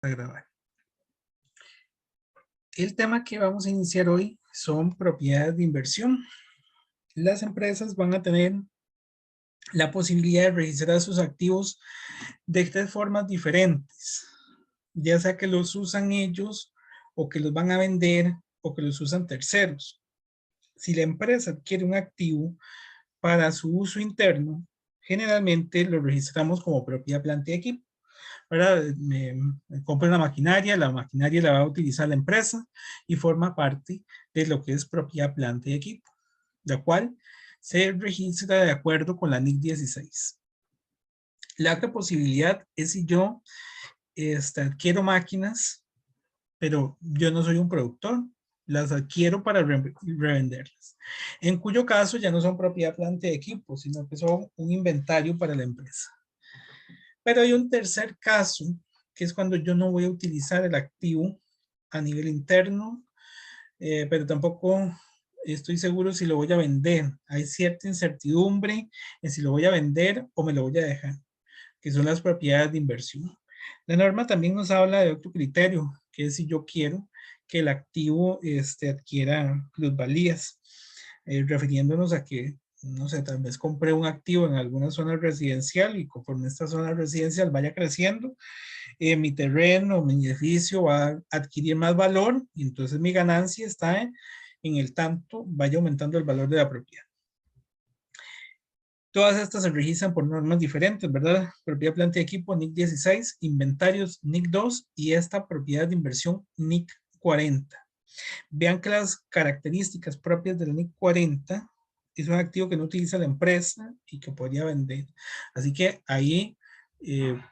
A grabar. El tema que vamos a iniciar hoy son propiedades de inversión. Las empresas van a tener la posibilidad de registrar sus activos de tres formas diferentes, ya sea que los usan ellos o que los van a vender o que los usan terceros. Si la empresa adquiere un activo para su uso interno, generalmente lo registramos como propiedad, planta y equipo. ¿Verdad? Me compra una maquinaria, la maquinaria la va a utilizar la empresa y forma parte de lo que es propiedad, planta y equipo, la cual se registra de acuerdo con la NIC 16. La otra posibilidad es si yo adquiero máquinas, pero yo no soy un productor, las adquiero para revenderlas, en cuyo caso ya no son propiedad, planta y equipo, sino que son un inventario para la empresa. Pero hay un tercer caso, que es cuando yo no voy a utilizar el activo a nivel interno, pero tampoco estoy seguro si lo voy a vender. Hay cierta incertidumbre en si lo voy a vender o me lo voy a dejar, que son las propiedades de inversión. La norma también nos habla de otro criterio, que es si yo quiero que el activo adquiera plusvalías, refiriéndonos a que, no sé, tal vez compré un activo en alguna zona residencial y conforme esta zona residencial vaya creciendo, mi terreno, mi edificio va a adquirir más valor y entonces mi ganancia está en el tanto vaya aumentando el valor de la propiedad. Todas estas se registran por normas diferentes, ¿verdad? Propiedad, planta y equipo, NIC 16, inventarios, NIC 2 y esta propiedad de inversión, NIC 40. Vean que las características propias del NIC 40 es un activo que no utiliza la empresa y que podría vender. Así que ahí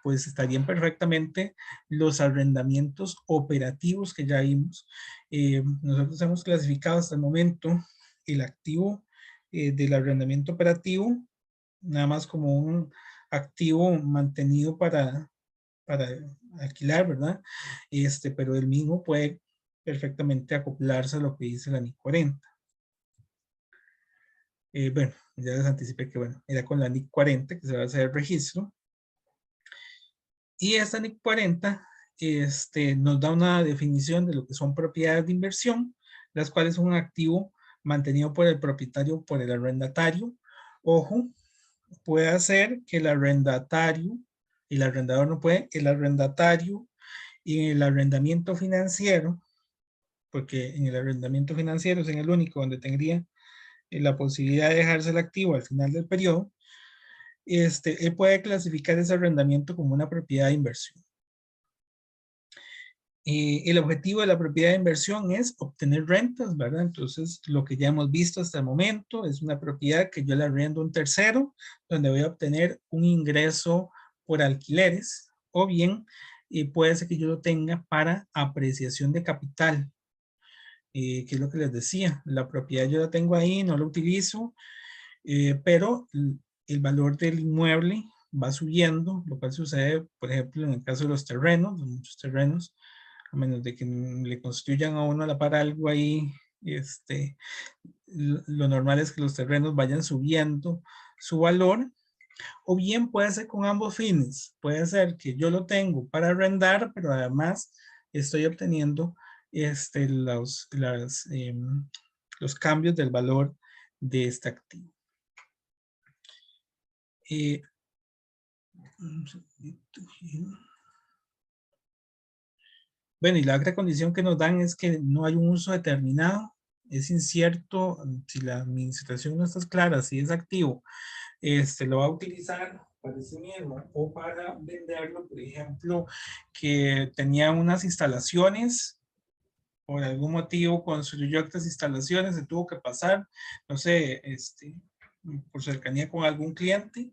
pues estarían perfectamente los arrendamientos operativos que ya vimos. Nosotros hemos clasificado hasta el momento el activo del arrendamiento operativo nada más como un activo mantenido para alquilar, ¿verdad? Pero el mismo puede perfectamente acoplarse a lo que dice la NIC 40. Bueno, ya les anticipé que, bueno, era con la NIC 40 que se va a hacer el registro. Y esta NIC 40 nos da una definición de lo que son propiedades de inversión, las cuales son un activo mantenido por el propietario o por el arrendatario. Ojo, puede hacer que el arrendatario, el arrendador no puede, el arrendatario y el arrendamiento financiero, porque en el arrendamiento financiero es en el único donde tendría la posibilidad de dejarse el activo al final del periodo, él puede clasificar ese arrendamiento como una propiedad de inversión. El objetivo de la propiedad de inversión es obtener rentas, ¿verdad? Entonces, lo que ya hemos visto hasta el momento es una propiedad que yo le arriendo a un tercero, donde voy a obtener un ingreso por alquileres, o bien puede ser que yo lo tenga para apreciación de capital, que es lo que les decía. La propiedad yo la tengo ahí, no la utilizo, pero el valor del inmueble va subiendo, lo cual sucede, por ejemplo, en el caso de los terrenos, de muchos terrenos, a menos de que le construyan a uno a la par algo ahí, lo normal es que los terrenos vayan subiendo su valor, o bien puede ser con ambos fines, puede ser que yo lo tengo para arrendar, pero además estoy obteniendo los cambios del valor de este activo. Bueno, y la otra condición que nos dan es que no hay un uso determinado. Es incierto si la administración no está clara, si es activo, lo va a utilizar para sí mismo o para venderlo, por ejemplo, que tenía unas instalaciones, por algún motivo construyó estas instalaciones, se tuvo que pasar, no sé, por cercanía con algún cliente.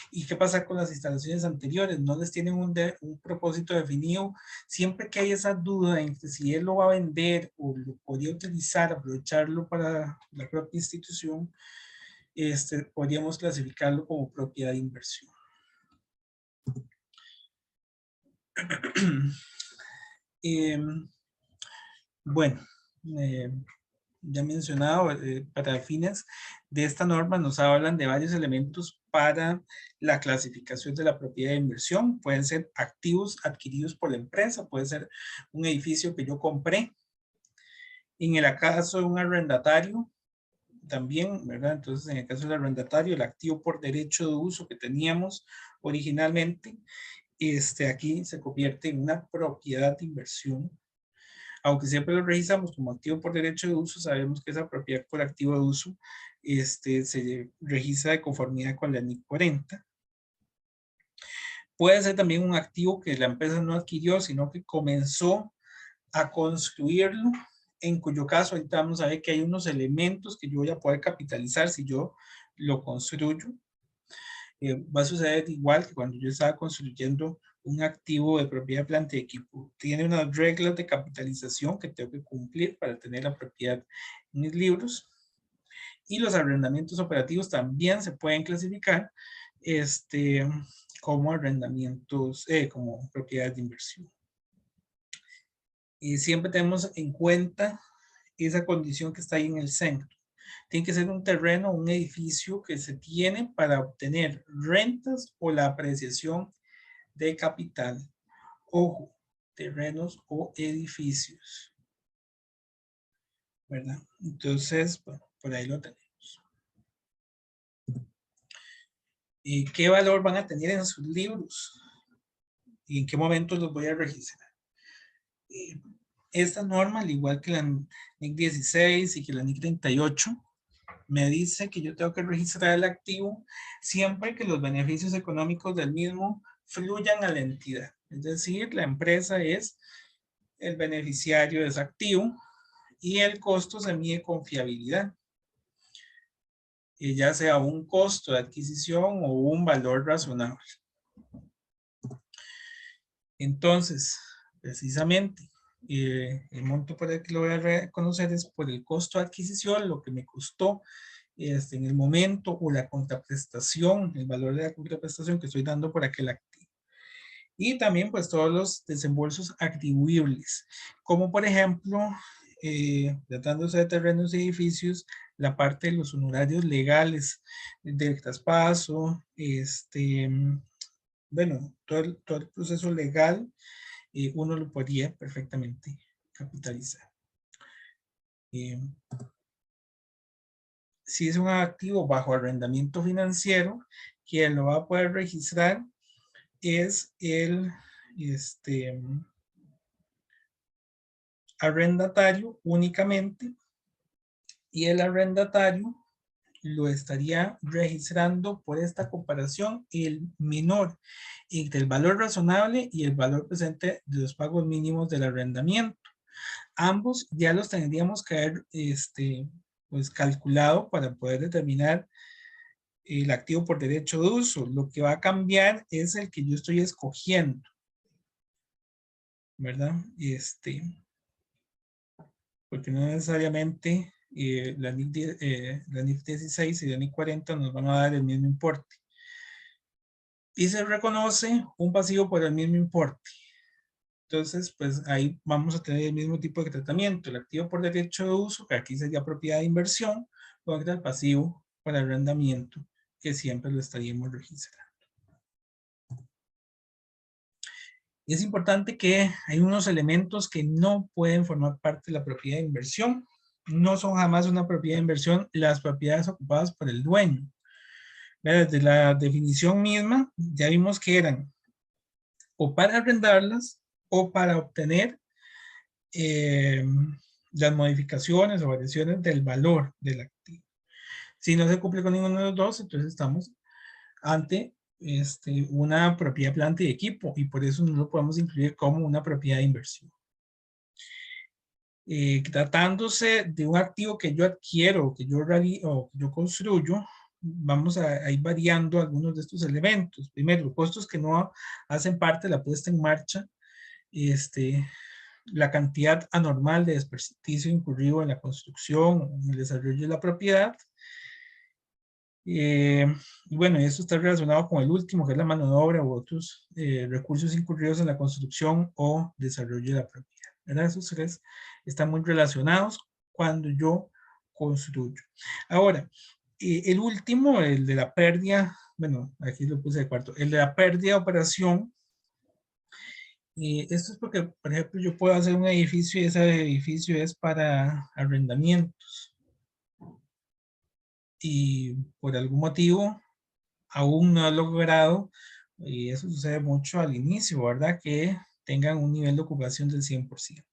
¿Y qué pasa con las instalaciones anteriores? No les tienen un propósito definido. Siempre que hay esa duda entre si él lo va a vender o lo podría utilizar, aprovecharlo para la propia institución, podríamos clasificarlo como propiedad de inversión. Bueno, ya mencionado, para fines de esta norma nos hablan de varios elementos para la clasificación de la propiedad de inversión. Pueden ser activos adquiridos por la empresa, puede ser un edificio que yo compré. En el caso de un arrendatario, también, ¿verdad? Entonces, en el caso del arrendatario, el activo por derecho de uso que teníamos originalmente, aquí se convierte en una propiedad de inversión. Aunque siempre lo registramos como activo por derecho de uso, sabemos que esa propiedad por activo de uso se registra de conformidad con la NIC 40. Puede ser también un activo que la empresa no adquirió, sino que comenzó a construirlo, en cuyo caso ahorita vamos a ver que hay unos elementos que yo voy a poder capitalizar si yo lo construyo. Va a suceder igual que cuando yo estaba construyendo un activo de propiedad, planta y equipo. Tiene unas reglas de capitalización que tengo que cumplir para tener la propiedad en mis libros. Y los arrendamientos operativos también se pueden clasificar como arrendamientos, como propiedades de inversión. Y siempre tenemos en cuenta esa condición que está ahí en el centro. Tiene que ser un terreno, un edificio que se tiene para obtener rentas o la apreciación de capital. Ojo, terrenos o edificios. ¿Verdad? Entonces, bueno, por ahí lo tenemos. ¿Y qué valor van a tener en sus libros? ¿Y en qué momento los voy a registrar? Esta norma, al igual que la NIC 16 y que la NIC 38, me dice que yo tengo que registrar el activo siempre que los beneficios económicos del mismo fluyan a la entidad. Es decir, la empresa es el beneficiario de ese activo y el costo se mide con fiabilidad. Ya sea un costo de adquisición o un valor razonable. Entonces, precisamente, el monto por el que lo voy a reconocer es por el costo de adquisición, lo que me costó en el momento, o la contraprestación, el valor de la contraprestación que estoy dando por aquel activo. Y también pues todos los desembolsos atribuibles, como por ejemplo, tratándose de terrenos y edificios, la parte de los honorarios legales del traspaso, bueno, todo el proceso legal, uno lo podría perfectamente capitalizar. Si es un activo bajo arrendamiento financiero, quien lo va a poder registrar es el arrendatario únicamente, y el arrendatario lo estaría registrando por esta comparación el menor entre el valor razonable y el valor presente de los pagos mínimos del arrendamiento. Ambos ya los tendríamos que haber pues calculado para poder determinar el activo por derecho de uso. Lo que va a cambiar es el que yo estoy escogiendo, ¿verdad? Porque no necesariamente la NIC 16 y la NIC 40 nos van a dar el mismo importe. Y se reconoce un pasivo por el mismo importe. Entonces, pues ahí vamos a tener el mismo tipo de tratamiento. El activo por derecho de uso, que aquí sería propiedad de inversión, contra el pasivo por arrendamiento, que siempre lo estaríamos registrando. Y es importante que hay unos elementos que no pueden formar parte de la propiedad de inversión. No son jamás una propiedad de inversión las propiedades ocupadas por el dueño. Desde la definición misma, ya vimos que eran o para arrendarlas o para obtener las modificaciones o variaciones del valor del activo. Si no se cumple con ninguno de los dos, entonces estamos ante una propiedad, planta y equipo, y por eso no lo podemos incluir como una propiedad de inversión. Tratándose de un activo que yo adquiero, que yo construyo, vamos a ir variando algunos de estos elementos. Primero, los costos que no hacen parte de la puesta en marcha, la cantidad anormal de desperdicio incurrido en la construcción, en el desarrollo de la propiedad. Y bueno, esto está relacionado con el último, que es la mano de obra u otros recursos incurridos en la construcción o desarrollo de la propiedad, ¿verdad? Esos tres están muy relacionados cuando yo construyo. Ahora, el último, el de la pérdida, bueno, aquí lo puse de cuarto, el de la pérdida de operación. Esto es porque, por ejemplo, yo puedo hacer un edificio y ese edificio es para arrendamientos. Y por algún motivo aún no he logrado, y eso sucede mucho al inicio, ¿verdad? Que tengan un nivel de ocupación del 100%.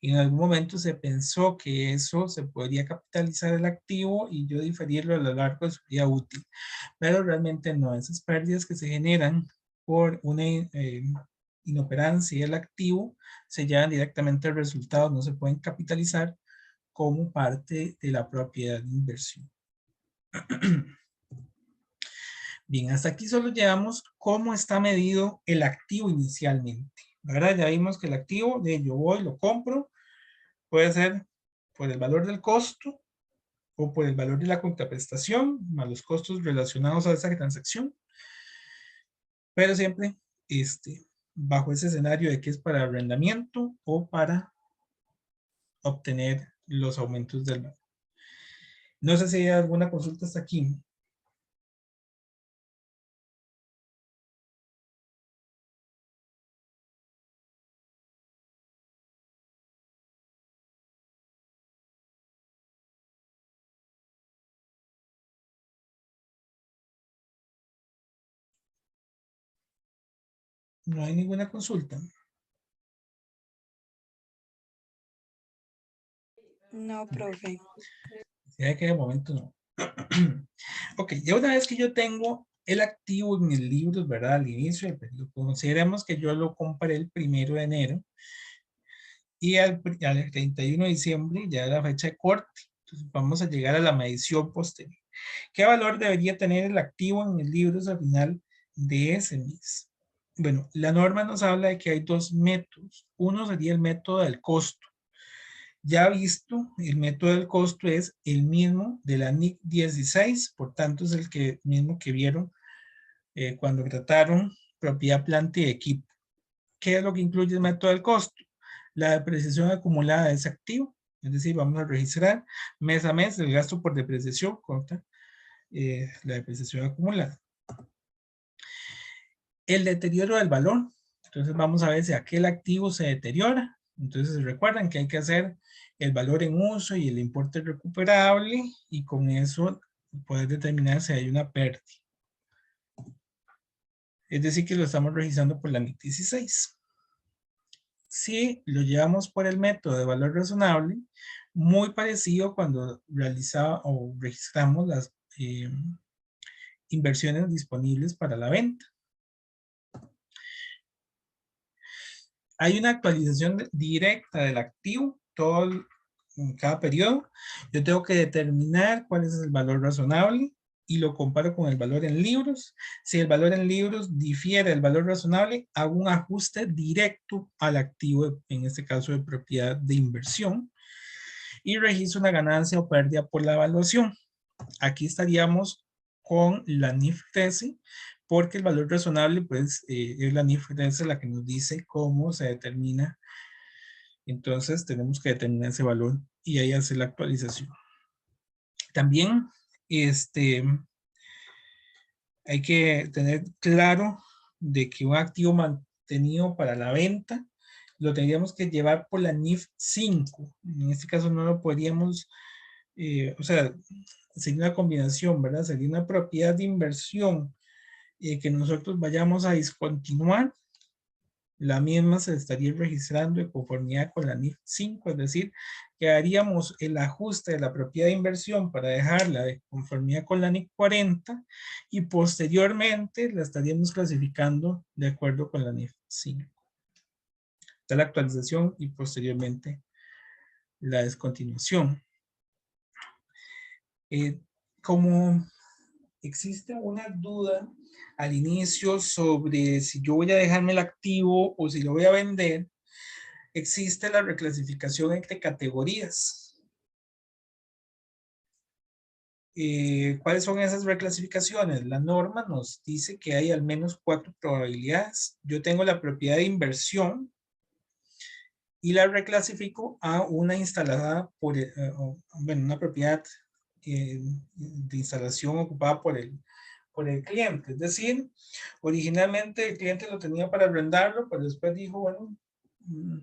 Y en algún momento se pensó que eso se podría capitalizar el activo y yo diferirlo a lo largo de su vida útil. Pero realmente no. Esas pérdidas que se generan por una inoperancia del activo se llevan directamente al resultado, no se pueden capitalizar como parte de la propiedad de inversión. Bien, hasta aquí solo llevamos cómo está medido el activo inicialmente. ¿Verdad? Ya vimos que el activo, de yo voy, lo compro, puede ser por el valor del costo o por el valor de la contraprestación, más los costos relacionados a esa transacción, pero siempre bajo ese escenario de que es para arrendamiento o para obtener los aumentos del valor. No sé si hay alguna consulta hasta aquí. No hay ninguna consulta. No, profe. Ya que de momento no. Ok, ya una vez que yo tengo el activo en mis libros, ¿verdad? Al inicio del periodo, consideremos que yo lo compré el 1 de enero y al 31 de diciembre ya es la fecha de corte. Entonces vamos a llegar a la medición posterior. ¿Qué valor debería tener el activo en mis libros al final de ese mes? Bueno, la norma nos habla de que hay dos métodos. Uno sería el método del costo. Ya visto, el método del costo es el mismo de la NIC 16, por tanto es el mismo que vieron cuando trataron propiedad, planta y equipo. ¿Qué es lo que incluye el método del costo? La depreciación acumulada de ese activo, es decir, vamos a registrar mes a mes el gasto por depreciación contra la depreciación acumulada. El deterioro del valor, entonces vamos a ver si aquel activo se deteriora. Entonces recuerdan que hay que hacer el valor en uso y el importe recuperable y con eso poder determinar si hay una pérdida. Es decir, que lo estamos registrando por la NIC 16. Si lo llevamos por el método de valor razonable, muy parecido cuando realizaba o registramos las inversiones disponibles para la venta. Hay una actualización directa del activo en cada periodo. Yo tengo que determinar cuál es el valor razonable y lo comparo con el valor en libros. Si el valor en libros difiere del valor razonable, hago un ajuste directo al activo, en este caso de propiedad de inversión, y registro una ganancia o pérdida por la evaluación. Aquí estaríamos con la NIF 13, porque el valor razonable, pues, es la NIF 13 la que nos dice cómo se determina. Entonces, tenemos que determinar ese valor y ahí hacer la actualización. También, hay que tener claro de que un activo mantenido para la venta lo tendríamos que llevar por la NIF 5. En este caso no lo podríamos, o sea, sería una combinación, ¿verdad? Sería una propiedad de inversión que nosotros vayamos a discontinuar. La misma se estaría registrando en conformidad con la NIF 5, es decir, que haríamos el ajuste de la propiedad de inversión para dejarla de conformidad con la NIF 40 y posteriormente la estaríamos clasificando de acuerdo con la NIF 5. Está la actualización y posteriormente la descontinuación. Como existe una duda al inicio sobre si yo voy a dejarme el activo o si lo voy a vender, existe la reclasificación entre categorías. ¿Cuáles son esas reclasificaciones? La norma nos dice que hay al menos 4 probabilidades. Yo tengo la propiedad de inversión y la reclasifico a una instalada por, bueno, una propiedad de instalación ocupada por el cliente. Es decir, originalmente el cliente lo tenía para arrendarlo, pero después dijo, bueno,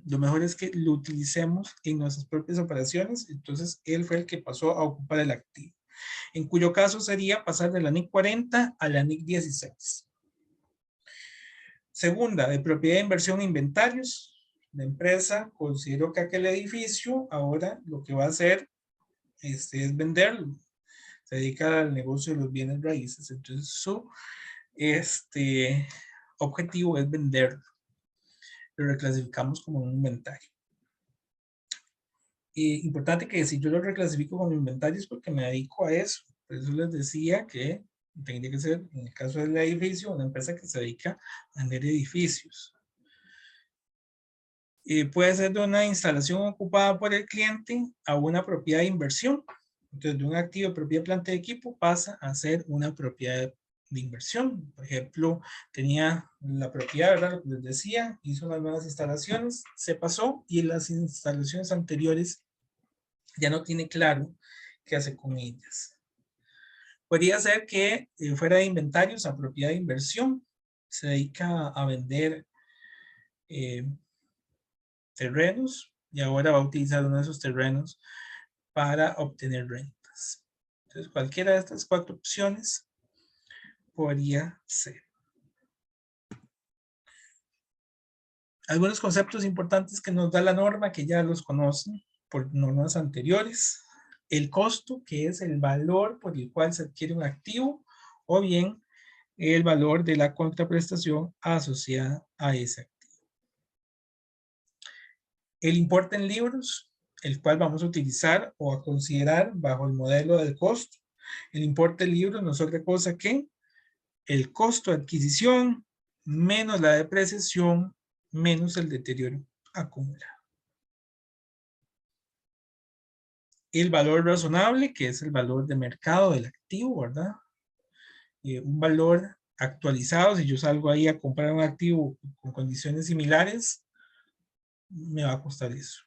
lo mejor es que lo utilicemos en nuestras propias operaciones. Entonces, él fue el que pasó a ocupar el activo, en cuyo caso sería pasar de la NIC 40 a la NIC 16. Segunda, de propiedad de inversión e inventarios. La empresa consideró que aquel edificio ahora lo que va a hacer es venderlo. Se dedica al negocio de los bienes raíces. Entonces, su objetivo es venderlo. Lo reclasificamos como un inventario. Importante que si yo lo reclasifico como inventario es porque me dedico a eso. Por eso les decía que tendría que ser, en el caso del edificio, una empresa que se dedica a vender edificios. Puede ser de una instalación ocupada por el cliente a una propiedad de inversión. Entonces, de un activo de propiedad, planta de equipo pasa a ser una propiedad de inversión. Por ejemplo, tenía la propiedad, ¿verdad? Lo que les decía, hizo unas nuevas instalaciones, se pasó y en las instalaciones anteriores ya no tiene claro qué hace con ellas. Podría ser que fuera de inventarios a propiedad de inversión, se dedica a vender terrenos y ahora va a utilizar uno de esos terrenos para obtener rentas. Entonces, cualquiera de estas 4 opciones podría ser. Algunos conceptos importantes que nos da la norma, que ya los conocen por normas anteriores. El costo, que es el valor por el cual se adquiere un activo, o bien el valor de la contraprestación asociada a ese activo. El importe en libros, el cual vamos a utilizar o a considerar bajo el modelo del costo. El importe en libros no es otra cosa que el costo de adquisición menos la depreciación menos el deterioro acumulado. El valor razonable, que es el valor de mercado del activo, ¿verdad? Un valor actualizado, si yo salgo ahí a comprar un activo con condiciones similares, me va a costar eso.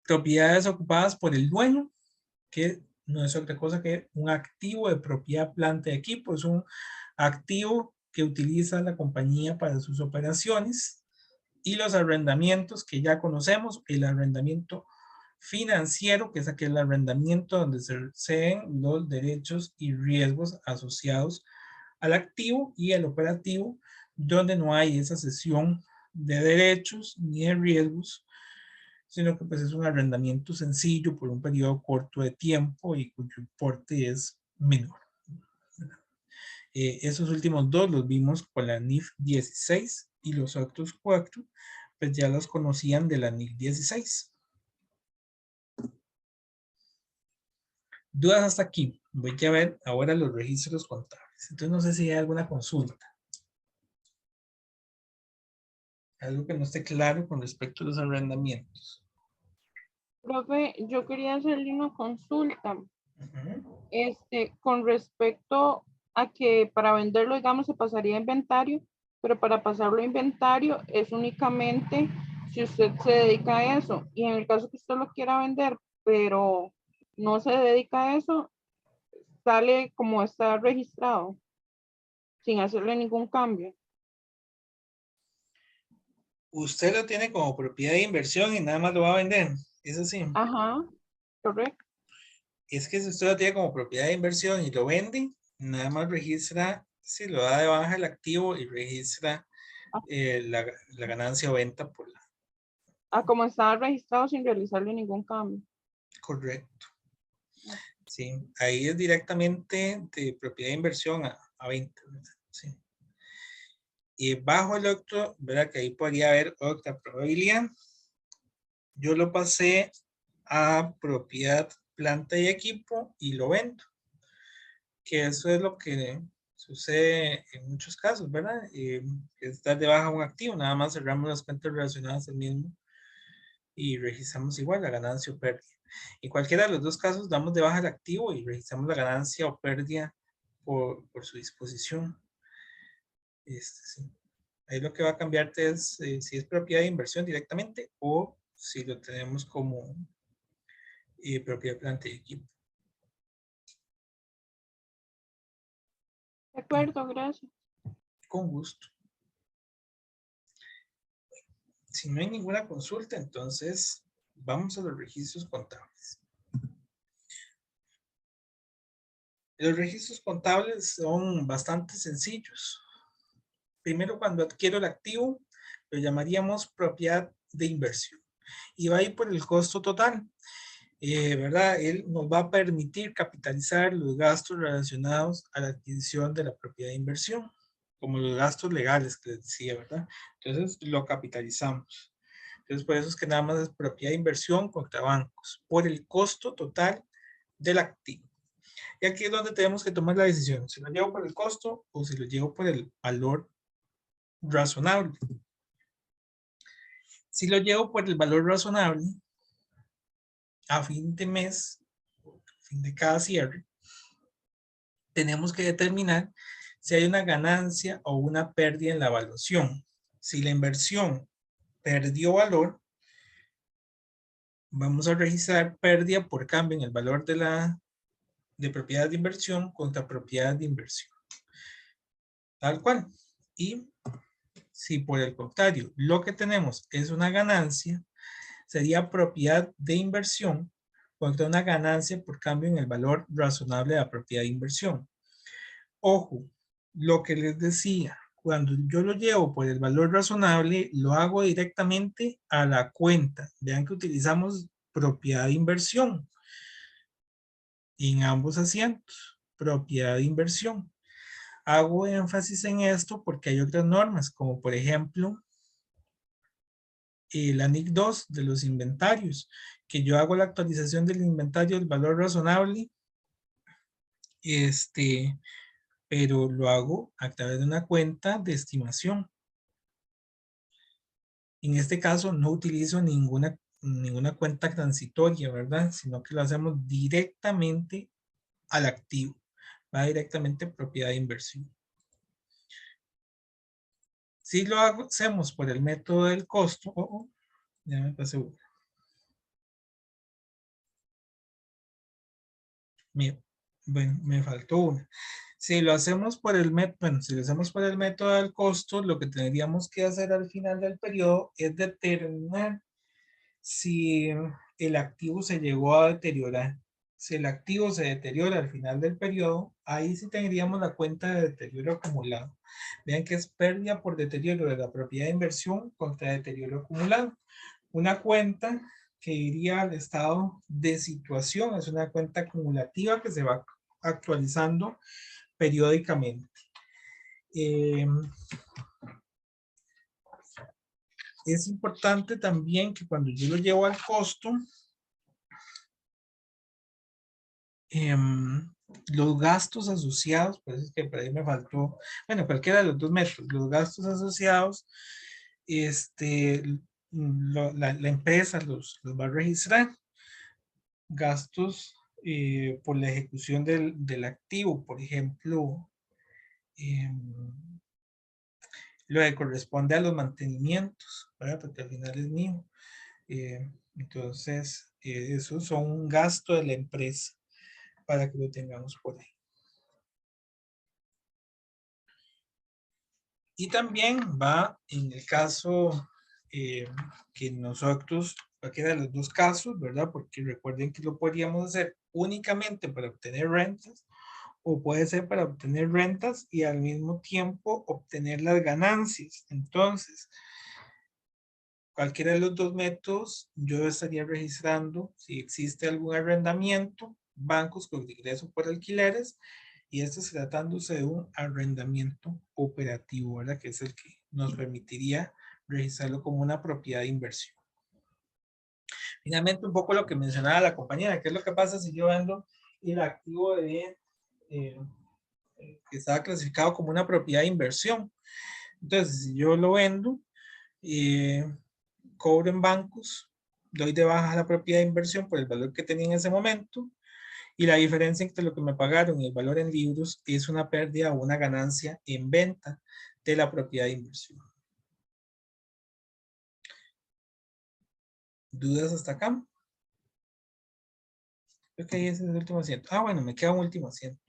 Propiedades ocupadas por el dueño, que no es otra cosa que un activo de propiedad, planta y equipo. Es un activo que utiliza la compañía para sus operaciones. Y los arrendamientos que ya conocemos, el arrendamiento financiero, que es aquel arrendamiento donde se ceden los derechos y riesgos asociados al activo, y el operativo, donde no hay esa cesión de derechos ni de riesgos, sino que pues es un arrendamiento sencillo por un periodo corto de tiempo y cuyo importe es menor. Esos últimos dos los vimos con la NIF 16 y los otros 4 pues ya los conocían de la NIF 16. Dudas hasta aquí. Voy a ver ahora los registros contables. Entonces no sé si hay alguna consulta. Algo que no esté claro con respecto a los arrendamientos. Profe, yo quería hacerle una consulta. Con respecto a que para venderlo, digamos, se pasaría a inventario, pero para pasarlo a inventario es únicamente si usted se dedica a eso. Y en el caso que usted lo quiera vender, pero no se dedica a eso, sale como está registrado, sin hacerle ningún cambio. Usted lo tiene como propiedad de inversión y nada más lo va a vender. ¿Es así? Ajá, correcto. Es que si usted lo tiene como propiedad de inversión y lo vende, nada más registra, si lo da de baja el activo y registra la ganancia o venta por la. Como está registrado sin realizarle ningún cambio. Correcto. Sí, ahí es directamente de propiedad de inversión a venta. Sí. Y bajo el otro, ¿verdad? Que ahí podría haber otra probabilidad. Yo lo pasé a propiedad, planta y equipo y lo vendo. Que eso es lo que sucede en muchos casos, ¿verdad? Es dar de baja un activo, nada más cerramos las cuentas relacionadas al mismo y registramos igual la ganancia o pérdida. En cualquiera de los dos casos damos de baja el activo y registramos la ganancia o pérdida por su disposición. Sí. Ahí lo que va a cambiarte es si es propiedad de inversión directamente o si lo tenemos como propiedad de planta y equipo. De acuerdo, gracias. Con gusto. Si no hay ninguna consulta, entonces vamos a los registros contables. Los registros contables son bastante sencillos. Primero, cuando adquiero el activo, lo llamaríamos propiedad de inversión. Y va a ir por el costo total. ¿Verdad? Él nos va a permitir capitalizar los gastos relacionados a la adquisición de la propiedad de inversión, como los gastos legales que les decía, ¿verdad? Entonces, lo capitalizamos. Entonces, por eso es que nada más es propiedad de inversión contra bancos, por el costo total del activo. Y aquí es donde tenemos que tomar la decisión, si lo llevo por el costo o si lo llevo por el valor razonable. Si lo llevo por el valor razonable, a fin de mes, a fin de cada cierre, tenemos que determinar si hay una ganancia o una pérdida en la evaluación. Si la inversión perdió valor, vamos a registrar pérdida por cambio en el valor de propiedad de inversión contra propiedad de inversión. Tal cual. Y si por el contrario lo que tenemos es una ganancia, sería propiedad de inversión contra una ganancia por cambio en el valor razonable de la propiedad de inversión. Ojo, lo que les decía, cuando yo lo llevo por el valor razonable, lo hago directamente a la cuenta. Vean que utilizamos propiedad de inversión en ambos asientos, propiedad de inversión. Hago énfasis en esto porque hay otras normas, como por ejemplo, la NIC 2 de los inventarios, que yo hago la actualización del inventario del valor razonable, pero lo hago a través de una cuenta de estimación. En este caso no utilizo ninguna cuenta transitoria, ¿verdad? Sino que lo hacemos directamente al activo. Va directamente a propiedad de inversión. Si lo hacemos por el método del costo, ya me pasé una. Bueno, me faltó una. Si lo hacemos por el método del costo, lo que tendríamos que hacer al final del periodo es determinar si el activo se llegó a deteriorar. Si el activo se deteriora al final del periodo, ahí sí tendríamos la cuenta de deterioro acumulado. Vean que es pérdida por deterioro de la propiedad de inversión contra deterioro acumulado. Una cuenta que iría al estado de situación, es una cuenta acumulativa que se va actualizando periódicamente. Es importante también que cuando yo lo llevo al costo, los gastos asociados, pues es que por ahí me faltó, bueno, cualquiera de los dos métodos, los gastos asociados, la empresa los va a registrar. Gastos por la ejecución del activo, por ejemplo, lo que corresponde a los mantenimientos, ¿verdad? Porque al final es mío. Entonces, esos son un gasto de la empresa para que lo tengamos por ahí. Y también va en el caso que nosotros, cualquiera de los dos casos, ¿verdad? Porque recuerden que lo podríamos hacer únicamente para obtener rentas o puede ser para obtener rentas y al mismo tiempo obtener las ganancias. Entonces, cualquiera de los dos métodos, yo estaría registrando si existe algún arrendamiento, bancos con ingreso por alquileres, y esto es tratándose de un arrendamiento operativo, ¿verdad? Que es el que nos permitiría registrarlo como una propiedad de inversión. Finalmente, un poco lo que mencionaba la compañera, ¿qué es lo que pasa si yo vendo el activo que estaba clasificado como una propiedad de inversión? Entonces, si yo lo vendo, cobro en bancos, doy de baja la propiedad de inversión por el valor que tenía en ese momento, y la diferencia entre lo que me pagaron y el valor en libros es una pérdida o una ganancia en venta de la propiedad de inversión. ¿Dudas hasta acá? Creo que ahí ese es el último asiento. Ah, bueno, me queda un último asiento.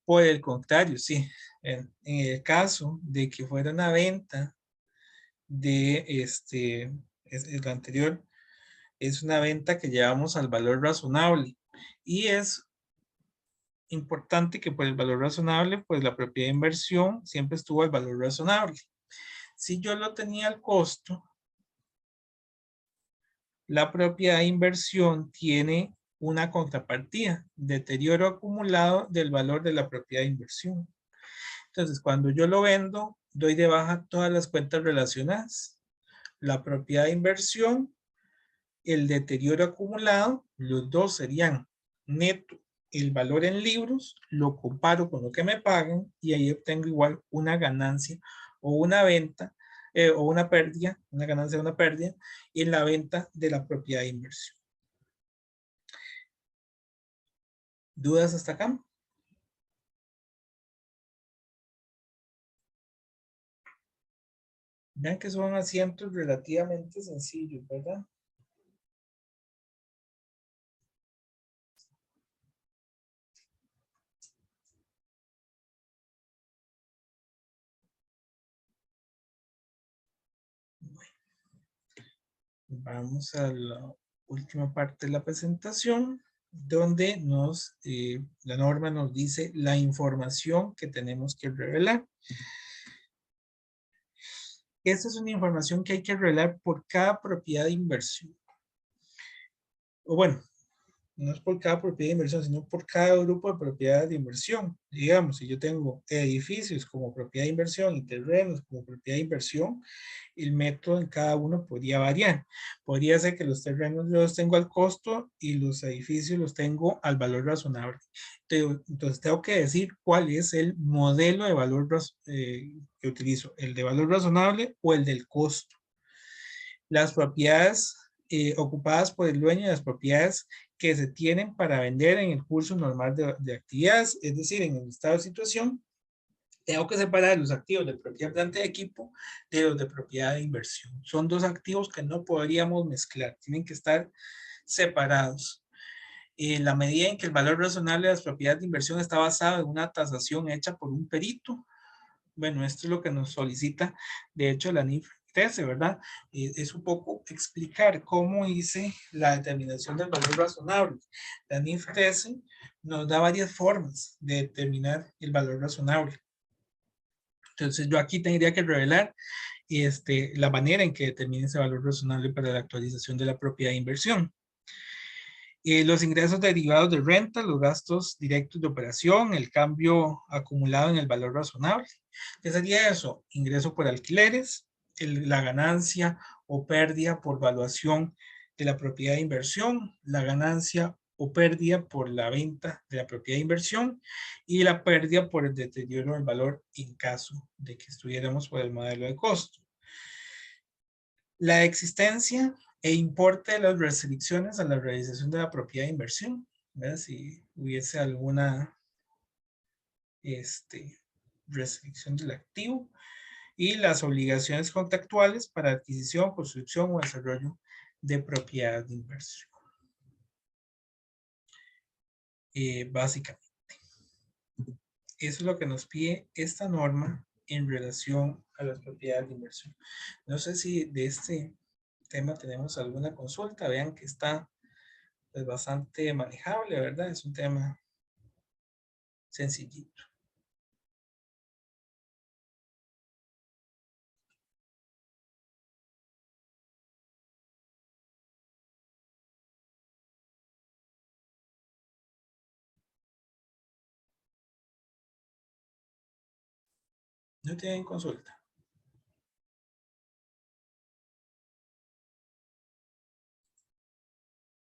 Por el contrario, sí. En el caso de que fuera una venta de el anterior, es una venta que llevamos al valor razonable. Y es importante que por el valor razonable, pues la propiedad de inversión siempre estuvo al valor razonable. Si yo lo tenía al costo, la propiedad de inversión tiene una contrapartida, deterioro acumulado del valor de la propiedad de inversión. Entonces, cuando yo lo vendo, doy de baja todas las cuentas relacionadas. La propiedad de inversión, el deterioro acumulado, los dos serían neto. El valor en libros lo comparo con lo que me pagan y ahí obtengo igual una ganancia o una venta o una pérdida, una ganancia o una pérdida en la venta de la propiedad de inversión. ¿Dudas hasta acá? Vean que son asientos relativamente sencillos, ¿verdad? Bueno, vamos a la última parte de la presentación, donde la norma nos dice la información que tenemos que revelar. Esta es una información que hay que revelar por cada propiedad de inversión. O bueno, no es por cada propiedad de inversión, sino por cada grupo de propiedades de inversión. Digamos, si yo tengo edificios como propiedad de inversión y terrenos como propiedad de inversión, el método en cada uno podría variar. Podría ser que los terrenos yo los tengo al costo y los edificios los tengo al valor razonable. Entonces tengo que decir cuál es el modelo de valor que utilizo, el de valor razonable o el del costo. Las propiedades ocupadas por el dueño y las propiedades que se tienen para vender en el curso normal de actividades, es decir, en el estado de situación, tengo que separar los activos de propiedad planta de equipo de los de propiedad de inversión. Son dos activos que no podríamos mezclar, tienen que estar separados. En la medida en que el valor razonable de las propiedades de inversión está basado en una tasación hecha por un perito, bueno, esto es lo que nos solicita, de hecho, la NIF 13, ¿verdad? Es un poco explicar cómo hice la determinación del valor razonable. La NIF 13 nos da varias formas de determinar el valor razonable. Entonces, yo aquí tendría que revelar la manera en que determine ese valor razonable para la actualización de la propiedad de inversión. Los ingresos derivados de renta, los gastos directos de operación, el cambio acumulado en el valor razonable. ¿Qué sería eso? Ingreso por alquileres, la ganancia o pérdida por valuación de la propiedad de inversión, la ganancia o pérdida por la venta de la propiedad de inversión y la pérdida por el deterioro del valor en caso de que estuviéramos por el modelo de costo. La existencia e importe de las restricciones a la realización de la propiedad de inversión, ¿verdad? Si hubiese alguna restricción del activo y las obligaciones contractuales para adquisición, construcción o desarrollo de propiedad de inversión. Básicamente, eso es lo que nos pide esta norma en relación a las propiedades de inversión. No sé si de este tema tenemos alguna consulta. Vean que está pues, bastante manejable, ¿verdad? Es un tema sencillito. No tienen consulta.